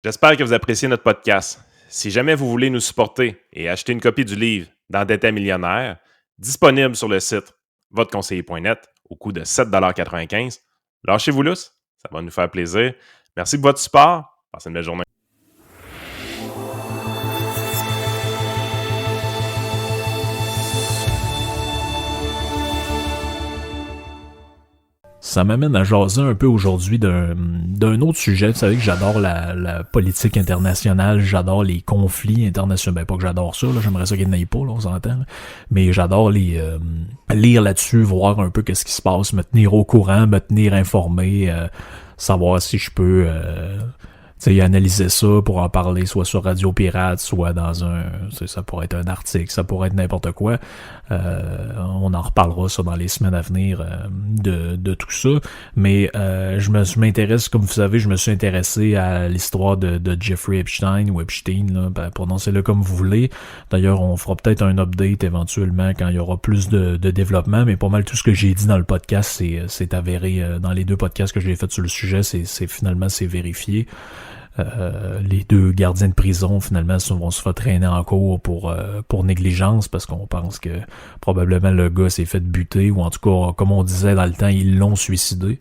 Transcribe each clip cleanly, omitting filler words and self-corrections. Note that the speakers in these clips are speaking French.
J'espère que vous appréciez notre podcast. Si jamais vous voulez nous supporter et acheter une copie du livre D'endetté à millionnaire, disponible sur le site votreconseiller.net au coût de 7,95 $, lâchez-vous lousse, ça va nous faire plaisir. Merci de votre support. Passez une belle journée. Ça m'amène à jaser un peu aujourd'hui d'un autre sujet. Vous savez que j'adore la politique internationale, j'adore les conflits internationaux. Ben pas que j'adore ça, là, j'aimerais ça qu'il n'y en ait pas, là, on s'entend. Là. Mais j'adore lire là-dessus, voir un peu qu'est-ce qui se passe, me tenir au courant, me tenir informé, savoir si je peux analyser ça pour en parler soit sur Radio Pirate, soit dans ça pourrait être un article, ça pourrait être n'importe quoi. On en reparlera ça dans les semaines à venir de tout ça. Mais je m'intéresse, comme vous savez, je me suis intéressé à l'histoire de Jeffrey Epstein ou Epstein, là, prononcez-le comme vous voulez. D'ailleurs, on fera peut-être un update éventuellement quand il y aura plus de développement, mais pas mal tout ce que j'ai dit dans le podcast, c'est avéré. Dans les deux podcasts que j'ai fait sur le sujet, finalement c'est vérifié. Les deux gardiens de prison finalement vont se faire traîner en cours pour négligence parce qu'on pense que probablement le gars s'est fait buter ou en tout cas comme on disait dans le temps ils l'ont suicidé.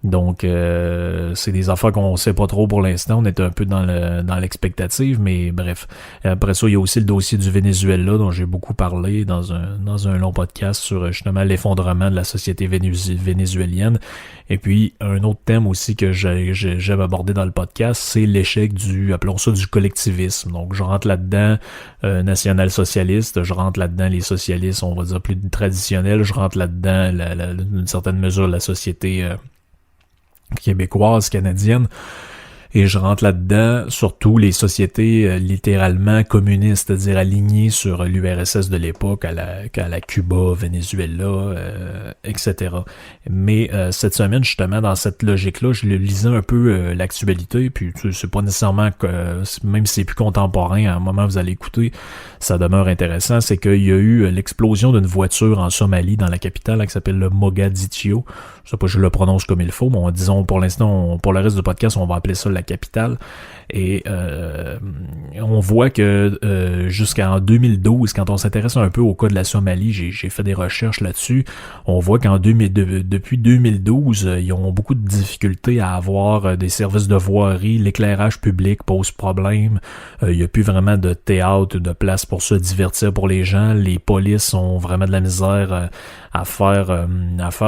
Donc c'est des affaires qu'on sait pas trop pour l'instant, on est un peu dans l'expectative, mais bref. Après ça, il y a aussi le dossier du Venezuela dont j'ai beaucoup parlé dans un long podcast sur justement l'effondrement de la société vénézuélienne. Et puis un autre thème aussi que j'aime aborder dans le podcast, c'est l'échec appelons ça du collectivisme. Donc je rentre là-dedans national-socialiste, je rentre là-dedans les socialistes, on va dire plus traditionnels, je rentre là-dedans d'une certaine mesure la société québécoise, canadienne, et je rentre là-dedans surtout les sociétés littéralement communistes, c'est-à-dire alignées sur l'URSS de l'époque, à la Cuba, Venezuela, etc. Mais cette semaine, justement, dans cette logique-là, je lisais un peu l'actualité, puis c'est pas nécessairement que, même si c'est plus contemporain, à un moment vous allez écouter, ça demeure intéressant, c'est qu'il y a eu l'explosion d'une voiture en Somalie, dans la capitale, qui s'appelle le Mogadiscio. Je sais pas si je le prononce comme il faut, mais disons, pour l'instant, pour le reste du podcast, on va appeler ça la capitale. Et on voit que jusqu'en 2012, quand on s'intéresse un peu au cas de la Somalie, j'ai fait des recherches là-dessus, on voit depuis 2012, ils ont beaucoup de difficultés à avoir des services de voirie, l'éclairage public pose problème, il n'y a plus vraiment de théâtre, de place pour se divertir pour les gens, les polices ont vraiment de la misère à faire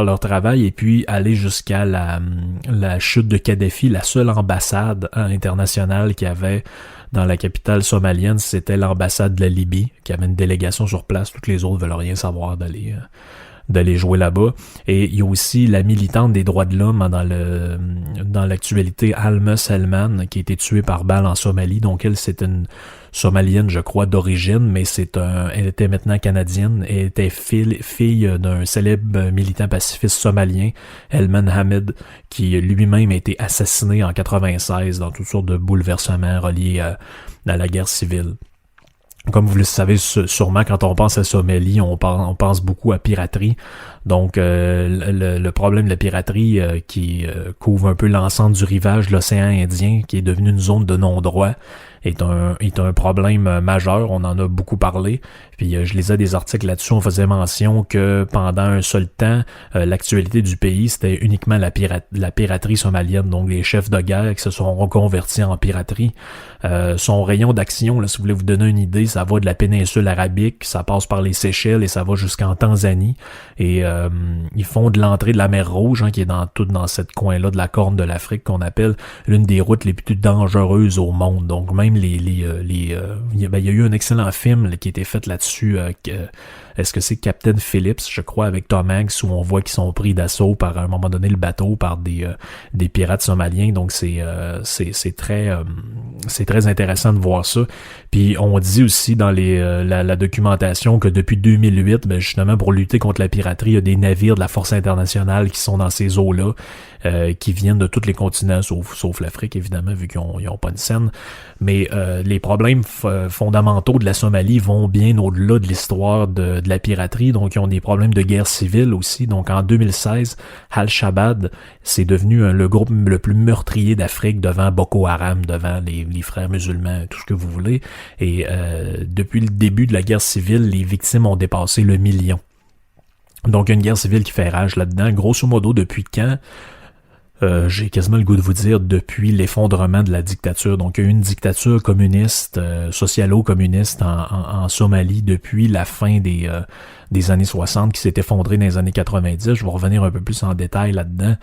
leur travail, et puis aller jusqu'à la chute de Kadhafi, la seule ambassade internationale qu'il y avait dans la capitale somalienne, c'était l'ambassade de la Libye, qui avait une délégation sur place, toutes les autres veulent rien savoir d'aller jouer là-bas. Et il y a aussi la militante des droits de l'homme dans l'actualité, Alma Selman, qui a été tuée par balle en Somalie. Donc elle, c'est une somalienne, je crois, d'origine, mais elle était maintenant canadienne. Elle était fille d'un célèbre militant pacifiste somalien, Elman Hamid, qui lui-même a été assassiné en 96 dans toutes sortes de bouleversements reliés à la guerre civile. Comme vous le savez sûrement, quand on pense à Somalie, on pense beaucoup à piraterie. Donc le problème de la piraterie qui couvre un peu l'ensemble du rivage de l'océan Indien, qui est devenu une zone de non-droit, est un problème majeur. On en a beaucoup parlé. Puis je lisais des articles là-dessus, on faisait mention que pendant un seul temps, l'actualité du pays, c'était uniquement la piraterie somalienne. Donc les chefs de guerre qui se sont reconvertis en piraterie. Son rayon d'action, là, si vous voulez vous donner une idée, ça va de la péninsule arabique, ça passe par les Seychelles et ça va jusqu'en Tanzanie. Et ils font de l'entrée de la mer Rouge, qui est dans cette coin-là de la Corne de l'Afrique, qu'on appelle l'une des routes les plus dangereuses au monde. Donc même il y a eu un excellent film là, qui a été fait là-dessus. Est-ce que c'est Captain Phillips, je crois, avec Tom Hanks, où on voit qu'ils sont pris d'assaut par, à un moment donné, le bateau par des pirates somaliens. Donc c'est très intéressant de voir ça. Puis on dit aussi dans la documentation que depuis 2008, justement pour lutter contre la piraterie, il y a des navires de la Force internationale qui sont dans ces eaux-là. qui viennent de tous les continents, sauf l'Afrique, évidemment, vu qu'ils n'ont pas une scène. Mais les problèmes fondamentaux de la Somalie vont bien au-delà de l'histoire de la piraterie. Donc, ils ont des problèmes de guerre civile aussi. Donc, en 2016, Al-Shabaab, c'est devenu le groupe le plus meurtrier d'Afrique devant Boko Haram, devant les frères musulmans, tout ce que vous voulez. Et depuis le début de la guerre civile, les victimes ont dépassé le million. Donc, il y a une guerre civile qui fait rage là-dedans. Grosso modo, depuis quand? J'ai quasiment le goût de vous dire depuis l'effondrement de la dictature. Donc, il y a eu une dictature communiste, socialo-communiste en Somalie depuis la fin des années 60 qui s'est effondrée dans les années 90. Je vais revenir un peu plus en détail là-dedans.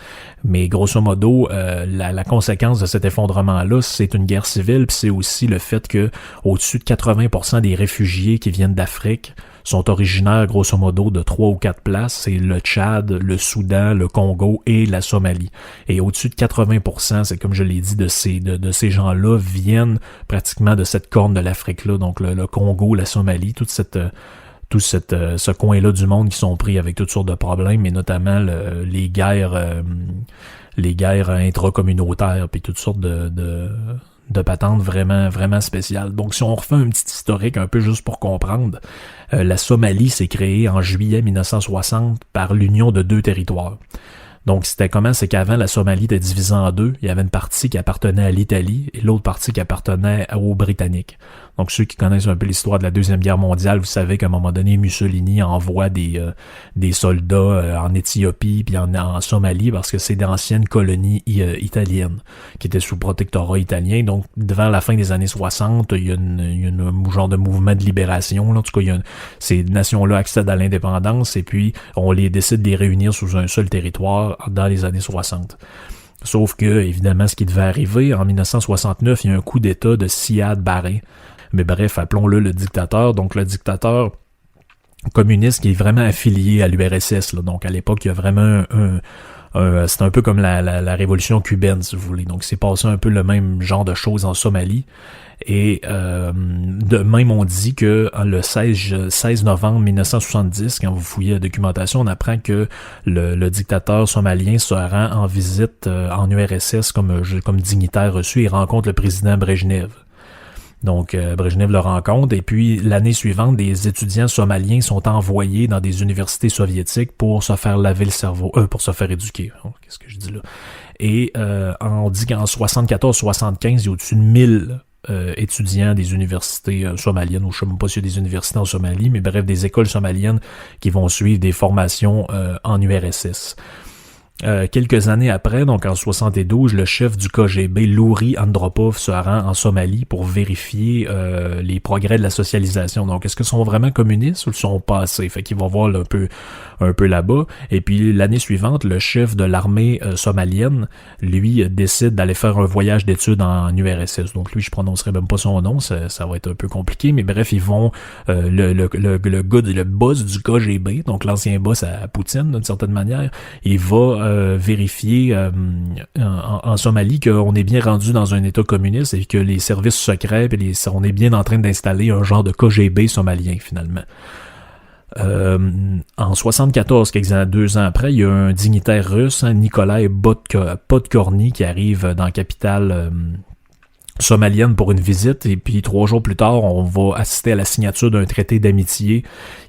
Mais grosso modo, la conséquence de cet effondrement-là, c'est une guerre civile, puis c'est aussi le fait que au-dessus de 80% des réfugiés qui viennent d'Afrique sont originaires, grosso modo, de 3 ou 4 places. C'est le Tchad, le Soudan, le Congo et la Somalie. Et au-dessus de 80%, c'est comme je l'ai dit, de ces gens-là viennent pratiquement de cette corne de l'Afrique-là. Donc le Congo, la Somalie, tout ce coin-là du monde qui sont pris avec toutes sortes de problèmes, et notamment les guerres intracommunautaires, puis toutes sortes de patentes vraiment, vraiment spéciales. Donc, si on refait un petit historique un peu juste pour comprendre, la Somalie s'est créée en juillet 1960 par l'union de 2 territoires. Donc, c'était comment? C'est qu'avant, la Somalie était divisée en 2. Il y avait une partie qui appartenait à l'Italie et l'autre partie qui appartenait aux Britanniques. Donc, ceux qui connaissent un peu l'histoire de la Deuxième Guerre mondiale, vous savez qu'à un moment donné, Mussolini envoie des soldats en Éthiopie puis en Somalie parce que c'est d'anciennes colonies italiennes qui étaient sous protectorat italien. Donc, devant la fin des années 60, il y a un genre de mouvement de libération. Là. En tout cas, ces nations-là accèdent à l'indépendance et puis on les décide de les réunir sous un seul territoire dans les années 60. Sauf que, évidemment, ce qui devait arriver, en 1969, il y a un coup d'État de Siad Barre. Mais bref, appelons-le le dictateur. Donc, le dictateur communiste qui est vraiment affilié à l'URSS. Là. Donc, à l'époque, il y a vraiment c'est un peu comme la révolution cubaine, si vous voulez. Donc, c'est passé un peu le même genre de choses en Somalie. Et de même, on dit que le 16 novembre 1970, quand vous fouillez la documentation, on apprend que le dictateur somalien se rend en visite en URSS comme dignitaire reçu et rencontre le président Brejnev. Donc, Brejnev le rencontre, et puis l'année suivante, des étudiants somaliens sont envoyés dans des universités soviétiques pour se faire laver le cerveau, pour se faire éduquer. Oh, qu'est-ce que je dis là? Et on dit qu'en 74-75, il y a au-dessus de 1000 étudiants des universités somaliennes, ou je ne sais même pas s'il y a des universités en Somalie, mais bref, des écoles somaliennes qui vont suivre des formations en URSS. Quelques années après, donc en 72, le chef du KGB, Louri Andropov, se rend en Somalie pour vérifier les progrès de la socialisation. Donc, est-ce qu'ils sont vraiment communistes ou ils sont passés? Fait qu'il va voir là, un peu là-bas. Et puis, l'année suivante, le chef de l'armée somalienne, lui, décide d'aller faire un voyage d'études en URSS. Donc, lui, je prononcerai même pas son nom, ça va être un peu compliqué. Mais bref, ils vont, le boss du KGB, donc l'ancien boss à Poutine, d'une certaine manière, il va vérifier en Somalie qu'on est bien rendu dans un état communiste et que les services secrets, on est bien en train d'installer un genre de KGB somalien finalement. En 74, 2 ans après, il y a un dignitaire russe, Nikolai Podgorny, qui arrive dans la capitale somalienne pour une visite, et puis 3 jours plus tard, on va assister à la signature d'un traité d'amitié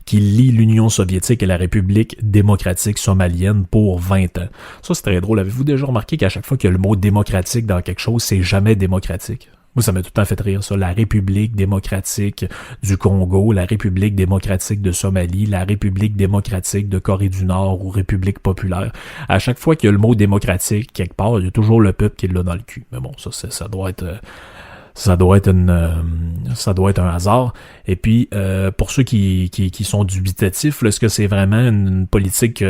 qui lie l'Union soviétique et la République démocratique somalienne pour 20 ans. Ça, c'est très drôle. Avez-vous déjà remarqué qu'à chaque fois qu'il y a le mot démocratique dans quelque chose, c'est jamais démocratique? Moi, ça m'a tout le temps fait rire, ça. La République démocratique du Congo, la République démocratique de Somalie, la République démocratique de Corée du Nord ou République populaire. À chaque fois qu'il y a le mot démocratique quelque part, il y a toujours le peuple qui est là dans le cul. Mais bon, ça doit être un hasard. Et puis, pour ceux qui sont dubitatifs, là, est-ce que c'est vraiment une politique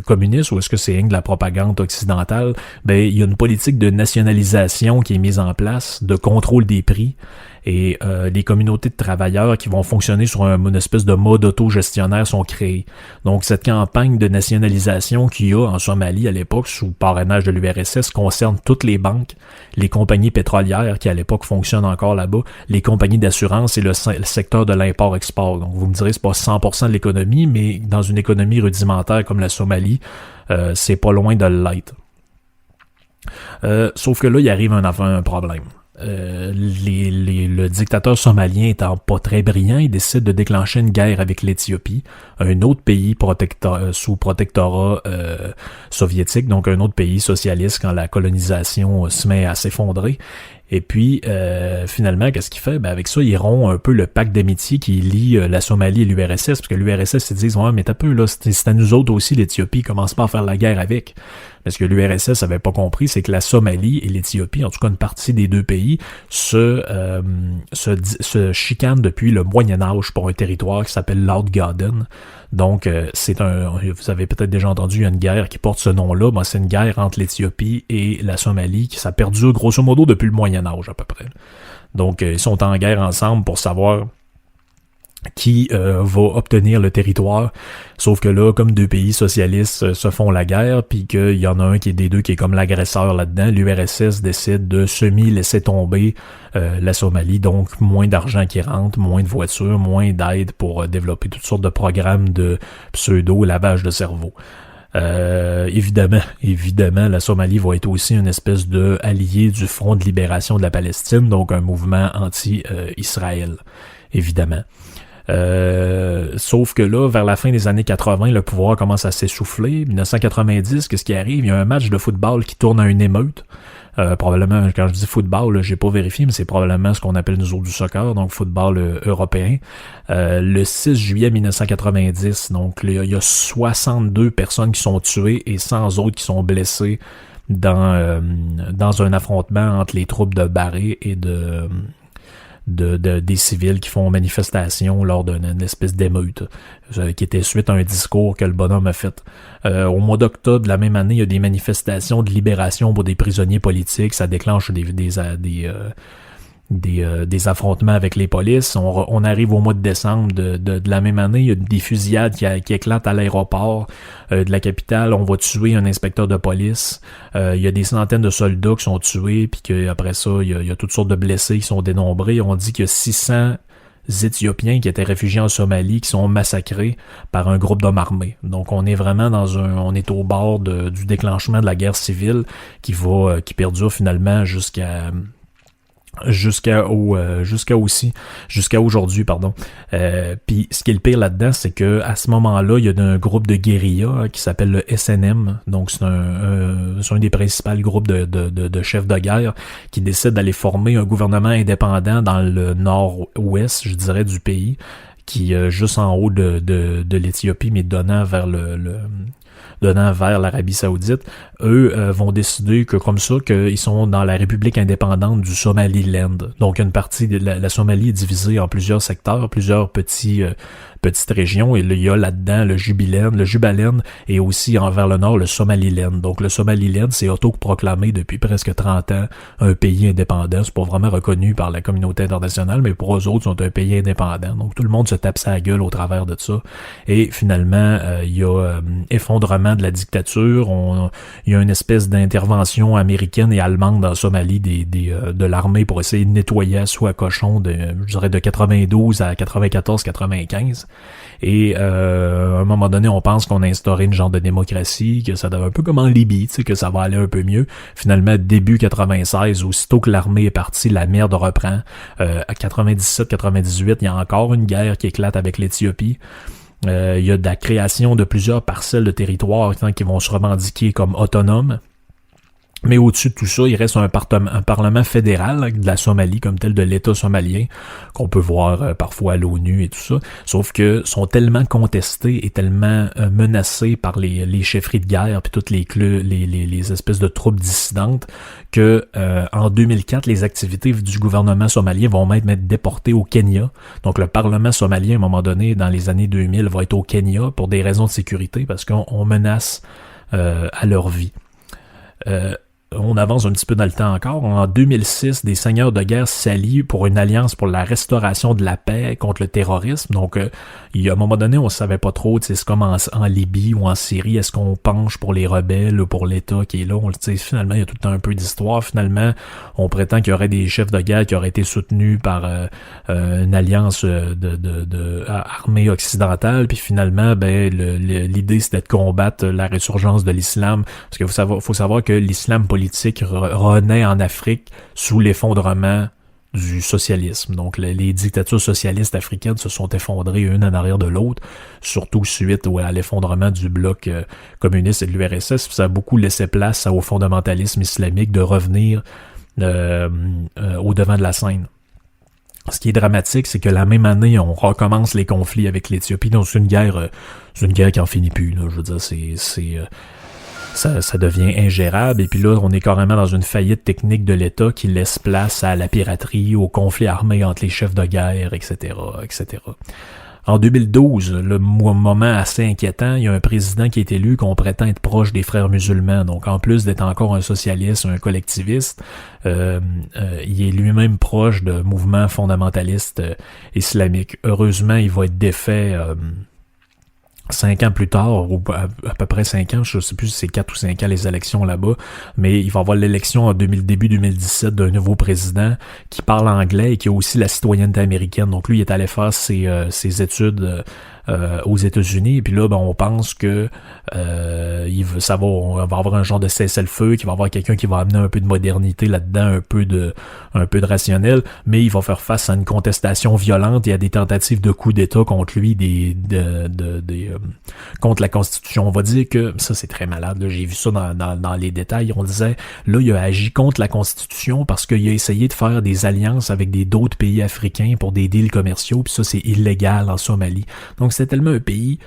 communiste ou est-ce que c'est rien de la propagande occidentale? Ben, il y a une politique de nationalisation qui est mise en place, de contrôle des prix, et les communautés de travailleurs qui vont fonctionner sur une espèce de mode autogestionnaire sont créées. Donc, cette campagne de nationalisation qu'il y a en Somalie à l'époque, sous parrainage de l'URSS, concerne toutes les banques, les compagnies pétrolières qui à l'époque fonctionnent encore là-bas, les compagnies d'assurance et le secteur de l'import-export. Donc, vous me direz, c'est pas 100% de l'économie, mais dans une économie rudimentaire comme la Somalie, c'est pas loin de l'être. Sauf que là, il arrive un problème. Le dictateur somalien étant pas très brillant, il décide de déclencher une guerre avec l'Éthiopie, un autre pays sous protectorat soviétique, donc un autre pays socialiste quand la colonisation se met à s'effondrer. Et puis, finalement, qu'est-ce qu'il fait? Ben, avec ça, il rompt un peu le pacte d'amitié qui lie la Somalie et l'URSS, parce que l'URSS, ils disent, ouais, mais t'as peu, là, c'est à nous autres aussi, l'Éthiopie, commence pas à faire la guerre avec. Mais ce que l'URSS avait pas compris, c'est que la Somalie et l'Éthiopie, en tout cas une partie des deux pays, se chicanent depuis le Moyen-Âge pour un territoire qui s'appelle l'Outgaden. Donc, vous avez peut-être déjà entendu, il y a une guerre qui porte ce nom-là. Ben, c'est une guerre entre l'Éthiopie et la Somalie qui ça perdure grosso modo depuis le Moyen-Âge à peu près. Donc, ils sont en guerre ensemble pour savoir qui va obtenir le territoire. Sauf que là, comme deux pays socialistes se font la guerre, puis qu'il y en a un qui est des deux qui est comme l'agresseur là-dedans, l'URSS décide de semi-laisser tomber la Somalie, donc moins d'argent qui rentre, moins de voitures, moins d'aide pour développer toutes sortes de programmes de pseudo-lavage de cerveau. Évidemment, la Somalie va être aussi une espèce de allié du Front de libération de la Palestine, donc un mouvement anti-Israël, évidemment. Sauf que là, vers la fin des années 80, le pouvoir commence à s'essouffler. 1990, qu'est-ce qui arrive? Il y a un match de football qui tourne à une émeute. Probablement, quand je dis football, là, j'ai pas vérifié, mais c'est probablement ce qu'on appelle nous autres du soccer, donc football européen. Le 6 juillet 1990, donc il y a 62 personnes qui sont tuées et 100 autres qui sont blessées dans un affrontement entre les troupes de Barré et des civils qui font manifestation lors d'une espèce d'émeute qui était suite à un discours que le bonhomme a fait. Au mois d'octobre de la même année, il y a des manifestations de libération pour des prisonniers politiques. Ça déclenche des affrontements avec les polices. On arrive au mois de décembre de la même année, il y a des fusillades qui éclatent à l'aéroport de la capitale. On va tuer un inspecteur de police. Il y a des centaines de soldats qui sont tués, puis qu'après ça, il y a toutes sortes de blessés qui sont dénombrés. On dit qu'il y a 600 Éthiopiens qui étaient réfugiés en Somalie qui sont massacrés par un groupe d'hommes armés. Donc on est vraiment on est au bord du déclenchement de la guerre civile qui perdure finalement jusqu'à aujourd'hui, pardon. Puis ce qui est le pire là-dedans, c'est que à ce moment-là, il y a un groupe de guérilla qui s'appelle le SNM. Donc c'est un des principaux groupes de chefs de guerre qui décide d'aller former un gouvernement indépendant dans le nord-ouest, je dirais, du pays, qui juste en haut de l'Éthiopie, mais donnant vers l'Arabie Saoudite. Eux vont décider que comme ça, qu'ils sont dans la République indépendante du Somaliland. Donc une partie de la Somalie est divisée en plusieurs secteurs, plusieurs petites régions, et il y a là-dedans le Jubaland et aussi vers le nord le Somaliland. Donc le Somaliland, c'est autoproclamé depuis presque 30 ans un pays indépendant. C'est pas vraiment reconnu par la communauté internationale, mais pour eux autres, ils sont un pays indépendant. Donc tout le monde se tape sa gueule au travers de ça. Et finalement, il y a effondrement de la dictature. Il y a une espèce d'intervention américaine et allemande dans la Somalie de l'armée pour essayer de nettoyer à soi cochon de 92 à 94-95. Et à un moment donné, on pense qu'on a instauré une genre de démocratie, que ça devait un peu comme en Libye, tu sais, que ça va aller un peu mieux. Finalement, début 96, aussitôt que l'armée est partie, la merde reprend. À 97-98, il y a encore une guerre qui éclate avec l'Éthiopie. Il y a de la création de plusieurs parcelles de territoire qui vont se revendiquer comme autonomes. Mais au-dessus de tout ça, il reste un parlement fédéral de la Somalie comme tel, de l'État somalien, qu'on peut voir parfois à l'ONU et tout ça. Sauf que sont tellement contestés et tellement menacés par les chefferies de guerre puis toutes les espèces de troupes dissidentes que en 2004, les activités du gouvernement somalien vont même être déportées au Kenya. Donc le parlement somalien, à un moment donné, dans les années 2000, va être au Kenya pour des raisons de sécurité parce qu'on menace à leur vie. On avance un petit peu dans le temps encore. En 2006, des seigneurs de guerre s'allient pour une alliance pour la restauration de la paix contre le terrorisme. Donc, il y a un moment donné, on savait pas trop, c'est comme en Libye ou en Syrie, est-ce qu'on penche pour les rebelles ou pour l'État qui est là? Finalement, il y a tout le temps un peu d'histoire. Finalement, on prétend qu'il y aurait des chefs de guerre qui auraient été soutenus par une alliance de armée occidentale. Puis finalement, l'idée, c'était de combattre la résurgence de l'islam. Parce que faut savoir que l'islam politique politique renaît en Afrique sous l'effondrement du socialisme. Donc, les dictatures socialistes africaines se sont effondrées une en arrière de l'autre, surtout suite à l'effondrement du bloc communiste et de l'URSS. Ça a beaucoup laissé place au fondamentalisme islamique de revenir au devant de la scène. Ce qui est dramatique, c'est que la même année, on recommence les conflits avec l'Éthiopie. Donc, c'est une guerre qui en finit plus. Là. Je veux dire, ça devient ingérable. Et puis là, on est carrément dans une faillite technique de l'État qui laisse place à la piraterie, aux conflits armés entre les chefs de guerre, etc., etc. En 2012, le moment assez inquiétant, il y a un président qui est élu qu'on prétend être proche des frères musulmans. Donc, en plus d'être encore un socialiste, un collectiviste, il est lui-même proche de mouvements fondamentalistes islamiques. Heureusement, il va être défait 5 ans plus tard, ou à peu près 5 ans, je sais plus si c'est 4 ou 5 ans les élections là-bas, mais il va y avoir l'élection en début 2017 d'un nouveau président qui parle anglais et qui a aussi la citoyenneté américaine. Donc lui, il est allé faire ses études aux États-Unis, et puis là, on pense que on va avoir un genre de cessez-le-feu, qu'il va avoir quelqu'un qui va amener un peu de modernité là-dedans, un peu de rationnel, mais il va faire face à une contestation violente et à des tentatives de coup d'État contre lui, contre la Constitution. On va dire que, ça c'est très malade, là, j'ai vu ça dans les détails, on disait, là il a agi contre la Constitution parce qu'il a essayé de faire des alliances avec d'autres pays africains pour des deals commerciaux, puis ça c'est illégal en Somalie. Donc c'est tellement un pays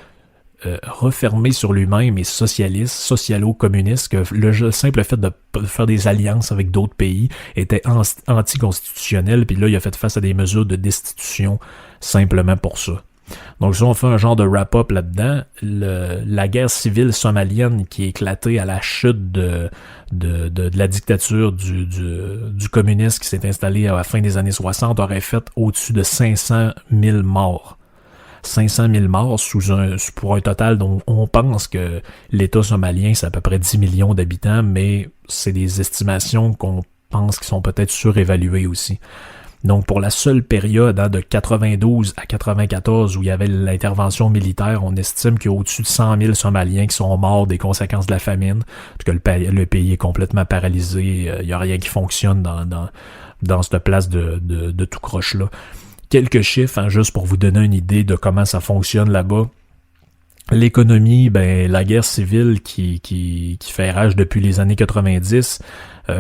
refermé sur lui-même et socialiste, socialo-communiste, que le simple fait de faire des alliances avec d'autres pays était anticonstitutionnel, puis là il a fait face à des mesures de destitution simplement pour ça. Donc si on fait un genre de wrap-up là-dedans, la guerre civile somalienne qui est éclatée à la chute de la dictature du communisme qui s'est installée à la fin des années 60 aurait fait au-dessus de 500 000 morts. 500 000 morts pour un total dont on pense que l'État somalien, c'est à peu près 10 millions d'habitants, mais c'est des estimations qu'on pense qui sont peut-être surévaluées aussi. Donc, pour la seule période de 92 à 94 où il y avait l'intervention militaire, on estime qu'il y a au-dessus de 100 000 Somaliens qui sont morts des conséquences de la famine, parce que le pays est complètement paralysé, il n'y a rien qui fonctionne dans cette place de tout croche-là. Quelques chiffres, juste pour vous donner une idée de comment ça fonctionne là-bas. L'économie, la guerre civile qui fait rage depuis les années 90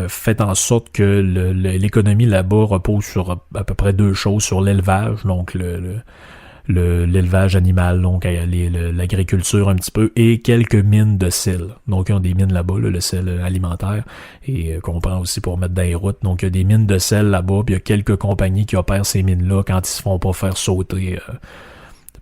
fait en sorte que l'économie là-bas repose sur à peu près deux choses, sur l'élevage, donc l'élevage animal, donc l'agriculture un petit peu, et quelques mines de sel. Donc, il y a des mines là-bas, le sel alimentaire, et qu'on prend aussi pour mettre dans les routes. Donc, il y a des mines de sel là-bas, puis il y a quelques compagnies qui opèrent ces mines-là quand ils se font pas faire sauter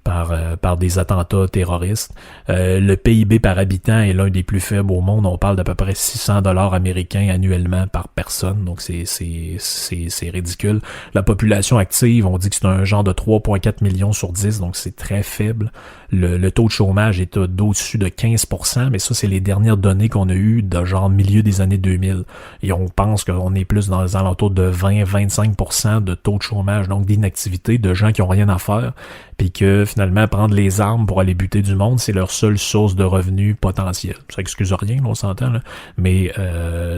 par des attentats terroristes. Le PIB par habitant est l'un des plus faibles au monde. On parle d'à peu près 600 $ américains annuellement par personne. Donc c'est ridicule. La population active, on dit que c'est un genre de 3,4 millions sur 10, donc c'est très faible. Le taux de chômage est d'au-dessus de 15%, mais ça, c'est les dernières données qu'on a eues de genre milieu des années 2000. Et on pense qu'on est plus dans les alentours de 20-25% de taux de chômage, donc d'inactivité, de gens qui ont rien à faire, puis que finalement, prendre les armes pour aller buter du monde, c'est leur seule source de revenus potentiel. Ça excuse rien, on s'entend, là. Mais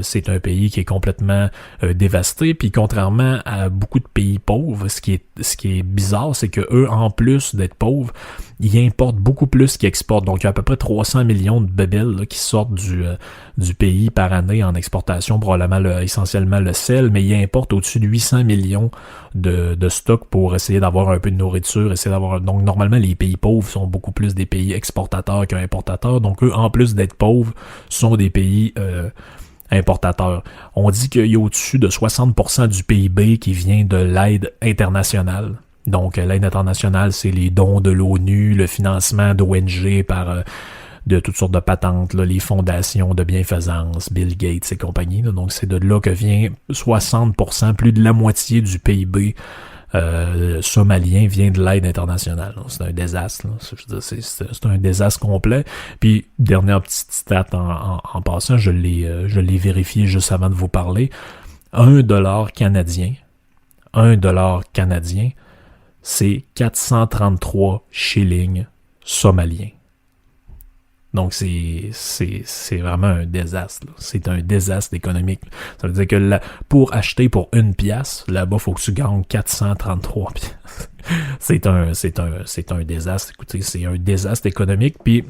c'est un pays qui est complètement dévasté, puis contrairement à beaucoup de pays pauvres, ce qui est bizarre, c'est que eux, en plus d'être pauvres, ils importent beaucoup plus qu'ils exportent. Donc, il y a à peu près 300 millions de bébelles là, qui sortent du pays par année en exportation, probablement essentiellement le sel, mais ils importent au-dessus de 800 millions de stocks pour essayer d'avoir un peu de nourriture, donc normalement les pays pauvres sont beaucoup plus des pays exportateurs qu'importateurs, donc eux en plus d'être pauvres sont des pays importateurs. On dit qu'il y a au-dessus de 60% du PIB qui vient de l'aide internationale. Donc l'aide internationale, c'est les dons de l'ONU, le financement d'ONG par de toutes sortes de patentes, là, les fondations de bienfaisance, Bill Gates et compagnie. Là. Donc c'est de là que vient 60%, plus de la moitié du PIB somalien vient de l'aide internationale. Donc, c'est un désastre. Là. C'est un désastre complet. Puis dernière petite stat en passant, je l'ai vérifié juste avant de vous parler. $1 canadien, c'est 433 shillings somaliens. Donc, c'est vraiment un désastre, là. C'est un désastre économique. Ça veut dire que pour acheter pour 1$, là-bas, faut que tu gagnes 433 piastres. C'est un désastre. Écoutez, c'est un désastre économique. Puis,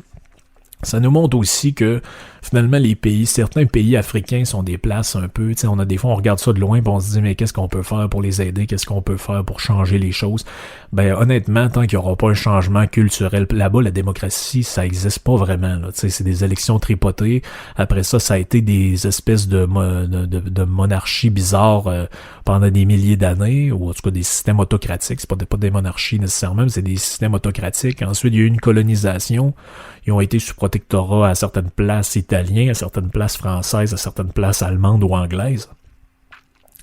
ça nous montre aussi que finalement certains pays africains sont des places un peu, tu sais, on regarde ça de loin et on se dit mais qu'est-ce qu'on peut faire pour les aider, qu'est-ce qu'on peut faire pour changer les choses. Ben honnêtement, tant qu'il n'y aura pas un changement culturel là-bas, la démocratie, ça existe pas vraiment, là. Tu sais, c'est des élections tripotées. Après ça, ça a été des espèces de monarchies bizarres pendant des milliers d'années, ou en tout cas des systèmes autocratiques. C'est pas des monarchies nécessairement, mais c'est des systèmes autocratiques. Ensuite, il y a eu une colonisation. Ils ont été sous protectorat à certaines places italiennes, à certaines places françaises, à certaines places allemandes ou anglaises.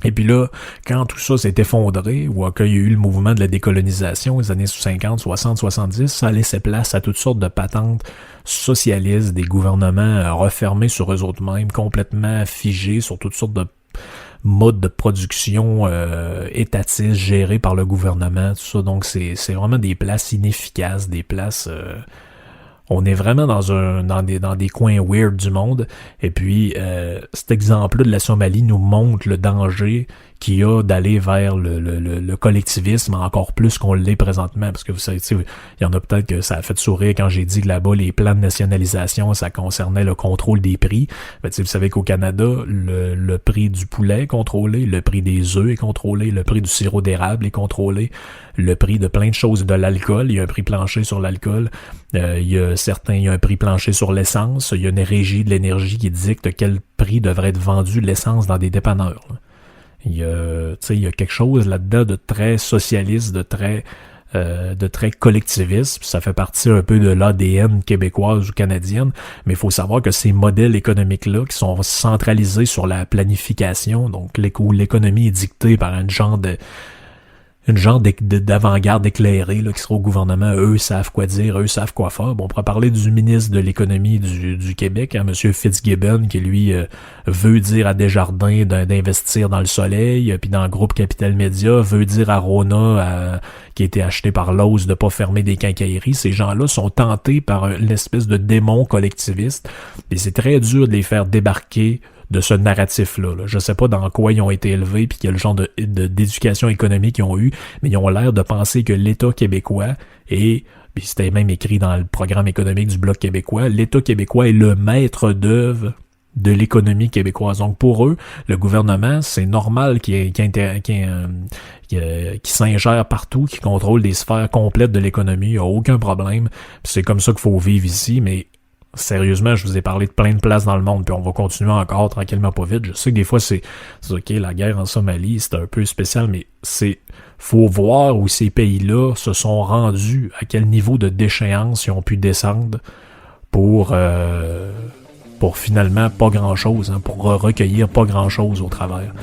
Et puis là, quand tout ça s'est effondré, ou quand il y a eu le mouvement de la décolonisation, les années 50, 60, 70, ça laissait place à toutes sortes de patentes socialistes, des gouvernements refermés sur eux autres mêmes, complètement figés sur toutes sortes de modes de production étatistes gérés par le gouvernement, tout ça. Donc c'est vraiment des places inefficaces, des places... on est vraiment dans des coins weird du monde. Et puis, cet exemple-là de la Somalie nous montre le danger qu'il y a d'aller vers le collectivisme encore plus qu'on l'est présentement. Parce que vous savez, il y en a peut-être que ça a fait sourire quand j'ai dit que là-bas, les plans de nationalisation, ça concernait le contrôle des prix. Ben, vous savez qu'au Canada, le prix du poulet est contrôlé, le prix des œufs est contrôlé, le prix du sirop d'érable est contrôlé, le prix de plein de choses, de l'alcool, il y a un prix plancher sur l'alcool, il y a un prix plancher sur l'essence, il y a une régie de l'énergie qui dicte quel prix devrait être vendu l'essence dans des dépanneurs, là. Il y a quelque chose là-dedans de très socialiste, de très collectiviste, puis ça fait partie un peu de l'ADN québécoise ou canadienne, mais il faut savoir que ces modèles économiques-là, qui sont centralisés sur la planification, donc l'économie est dictée par une genre d'avant-garde éclairée là, qui sera au gouvernement, eux savent quoi dire, eux savent quoi faire. Bon, on pourrait parler du ministre de l'économie du Québec, hein, M. Fitzgibbon, qui lui veut dire à Desjardins d'investir dans le soleil, puis dans le groupe Capital Média, veut dire à Rona, qui a été acheté par Lowe's, de pas fermer des quincailleries. Ces gens-là sont tentés par l'espèce de démon collectiviste, et c'est très dur de les faire débarquer de ce narratif-là. Je sais pas dans quoi ils ont été élevés puis quel genre d'éducation économique ils ont eu, mais ils ont l'air de penser que l'État québécois puis c'était même écrit dans le programme économique du Bloc québécois, l'État québécois est le maître d'œuvre de l'économie québécoise. Donc pour eux, le gouvernement, c'est normal qu'il s'ingère partout, qu'il contrôle des sphères complètes de l'économie, il n'y a aucun problème. Puis c'est comme ça qu'il faut vivre ici, mais sérieusement, je vous ai parlé de plein de places dans le monde, puis on va continuer encore tranquillement pas vite. Je sais que des fois, c'est OK, la guerre en Somalie, c'est un peu spécial, mais faut voir où ces pays-là se sont rendus, à quel niveau de déchéance ils ont pu descendre pour finalement pas grand-chose, hein, pour recueillir pas grand-chose au travers.